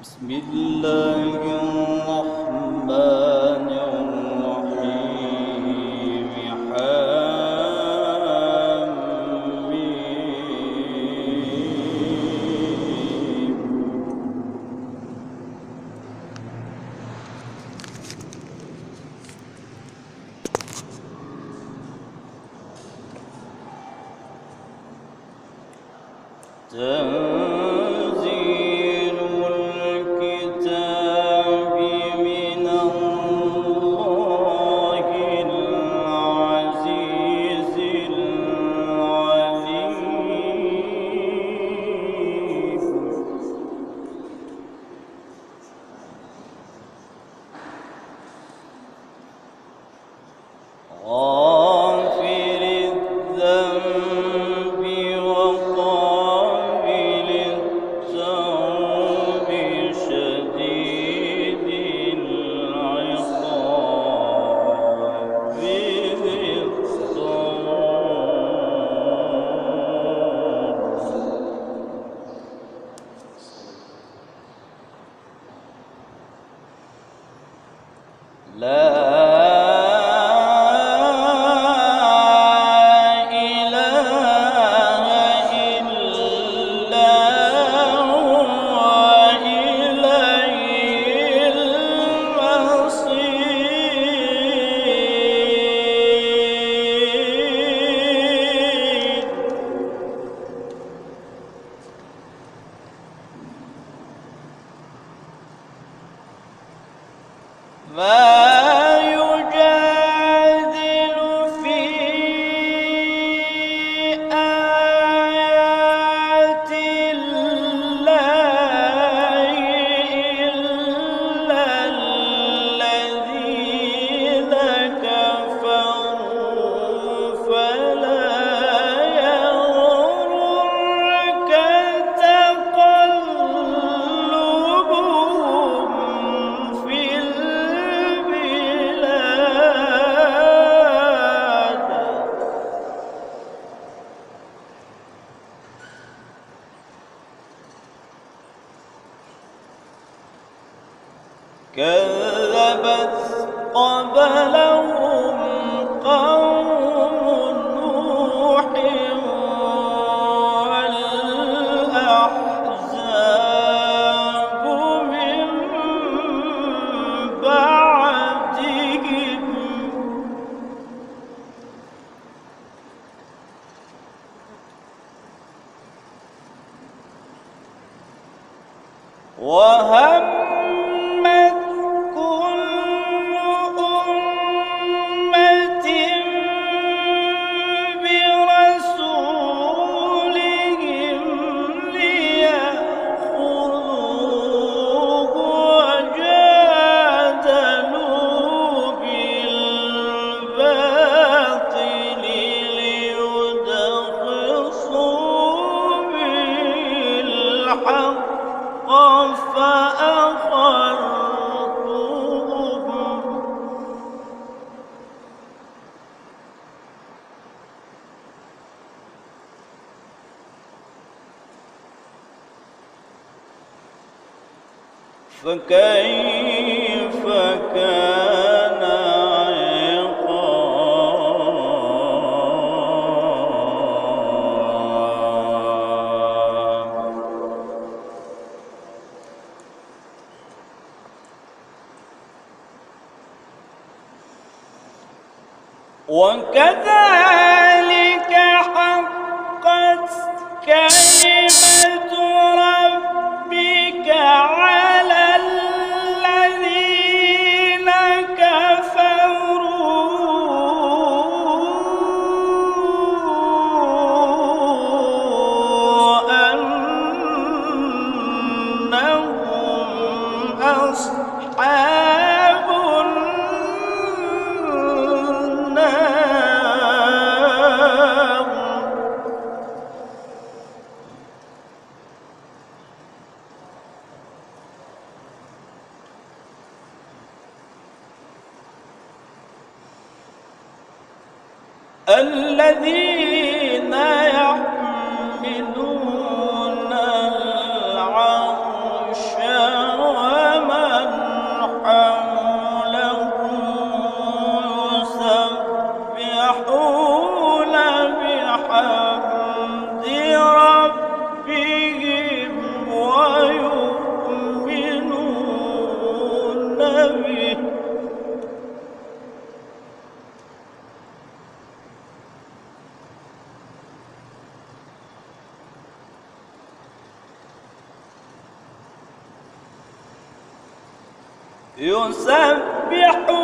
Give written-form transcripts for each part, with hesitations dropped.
بسم الله الرحمن الرحيم تنزيل الكتاب من الله العزيز العليم غافر الذنب وقابل التوب شديد العقاب ذي الطول ما يجادل في آيات الله إلا الذين كفروا فلا يغررك تقلبهم في كذبت قبلهم قوم نوح والأحزاب من بعدهم وهمت كل أمة برسولهم ليأخذوه وجادلوا بالباطل ليدحضوا بالحق فأخذتهم فكيف كان عقاب وكذلك حقت كلمة ربك على الذين كفروا أنهم أصحاب الذين يحملون العرش يسبحون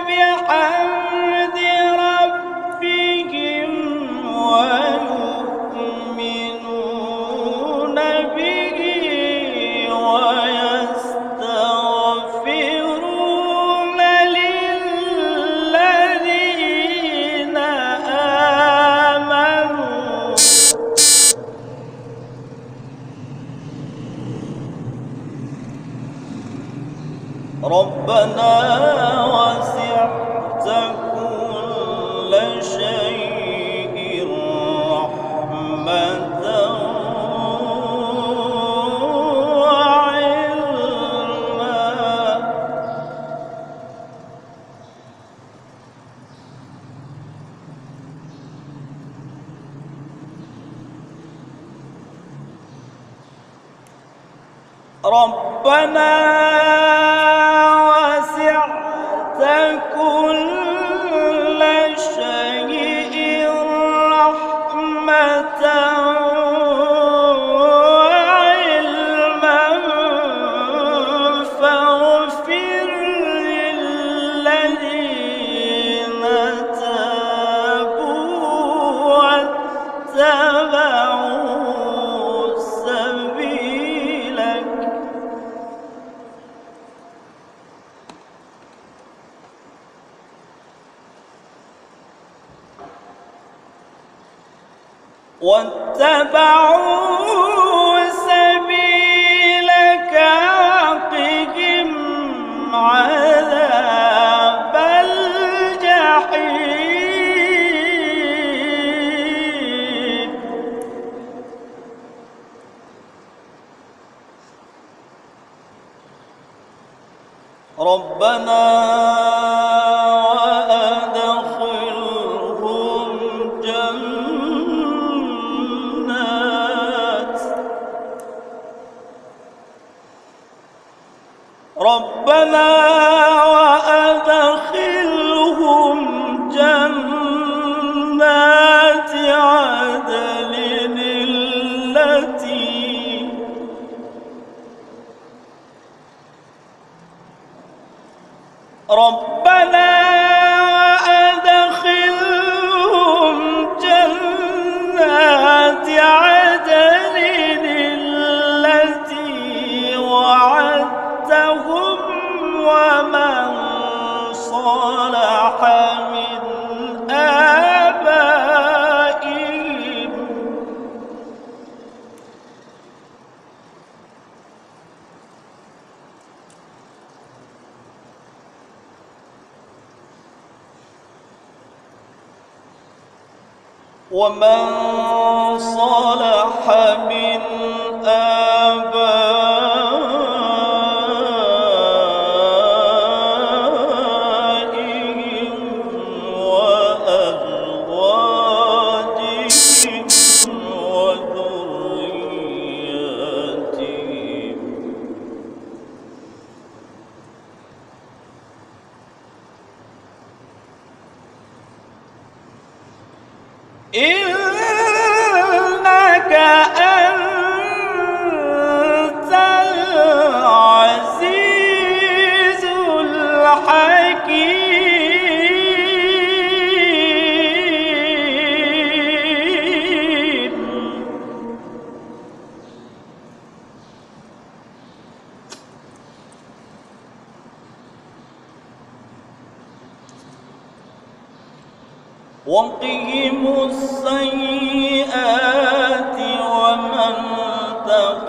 بحمد ربهم ويؤمنون به ويستغفرون للذين آمنوا ربنا وسعت كل شيء رحمة وعلما ربنا كل شيء رحمة وعلما فاغفر للذين تابوا واتبعوا سبيلك وقهم عذاب الجحيم ربنا وأدخلهم جنات عدن التي ربنا وأدخلهم جنات عدن التي وعدتهم ومن صلح من آبائهم وأزواجهم وذرياتهم إنك أنت العزيز الحكيم وقهم السيئات ومن تق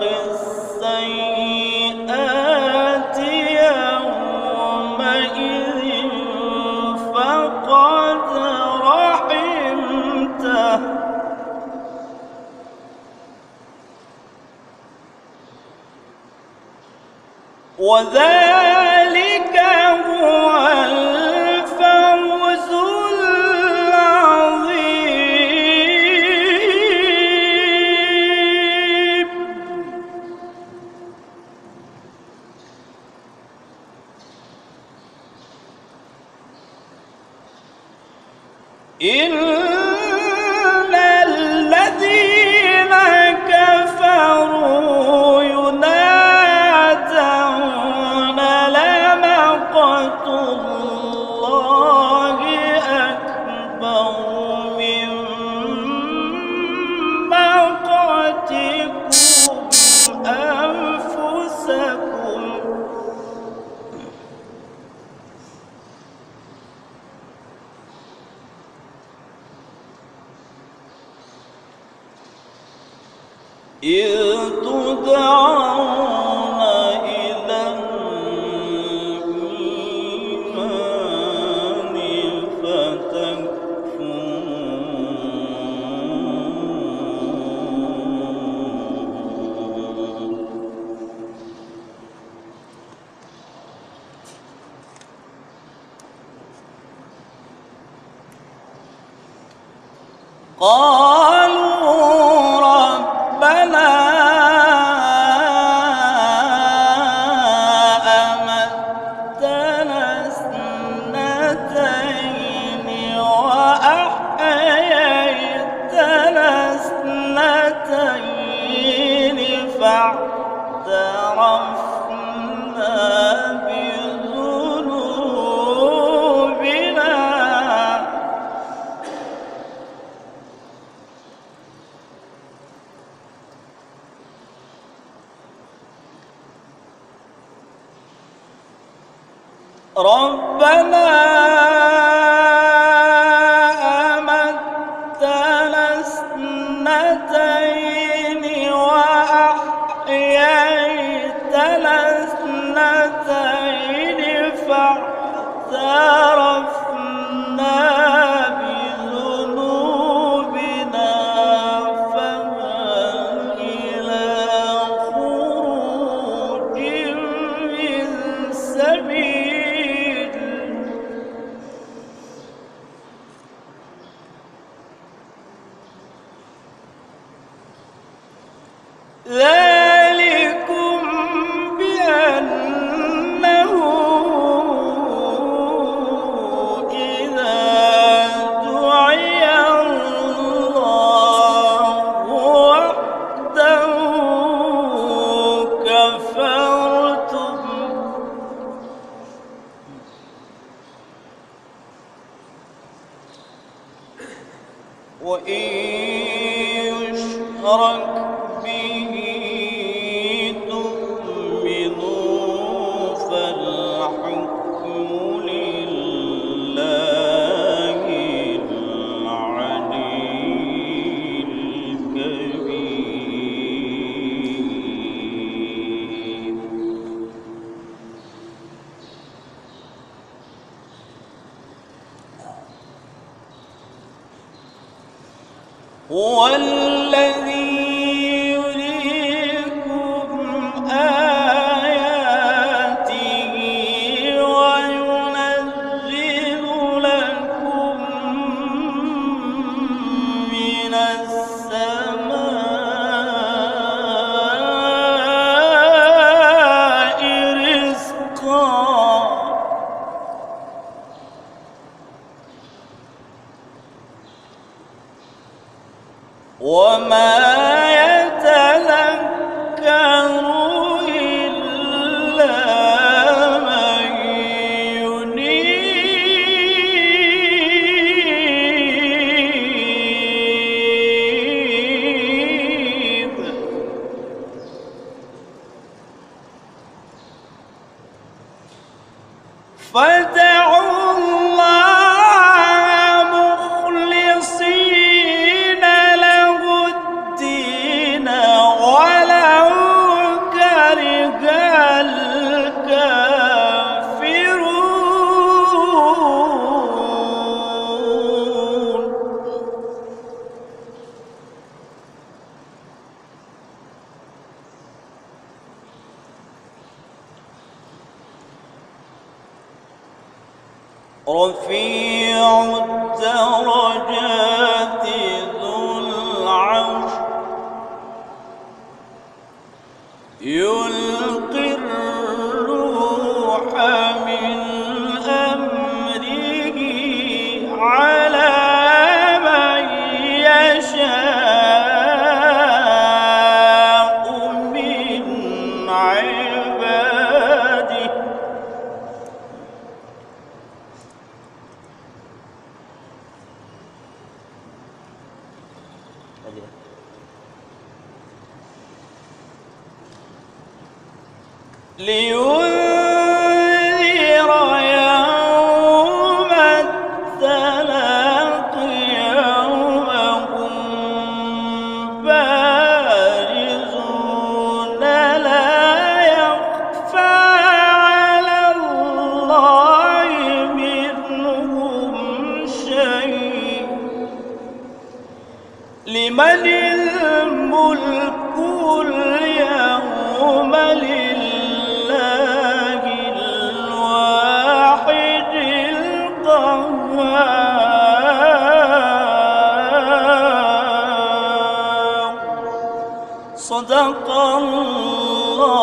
السيئات يومئذ فقد رحمته وذلك هو الفوز العظيم إن الذين كفروا ينادون إذ تدعون إلى الإيمان فتكفرون قالوا ربنا أمتنا اثنتين وأحييتنا اثنتين فاعترفنا بذنوبنا ربنا أمتنا اثنتين وأحييتنا اثنتين فاعترفنا بذنوبنا فهل إلى خروج من سبيل ذلكم بأنه إذا دعي الله وحده كفرتم وإن يشرك به تؤمنوا فالحكم لله العلي الكبير هو الذي يريكم آياته وينزل لكم من السماء رزقا وما يتذكر إلا من ينيب فادعوا الله مخلصين له الدين ولو كره الكافرون رفيع الدرجات ذو العرش يلقي الروح من أمره على من يشاء من عباده لينذر يوم التلاق يوم هم بارزون لمن الملك اليوم لله الواحد القهار. صدق الله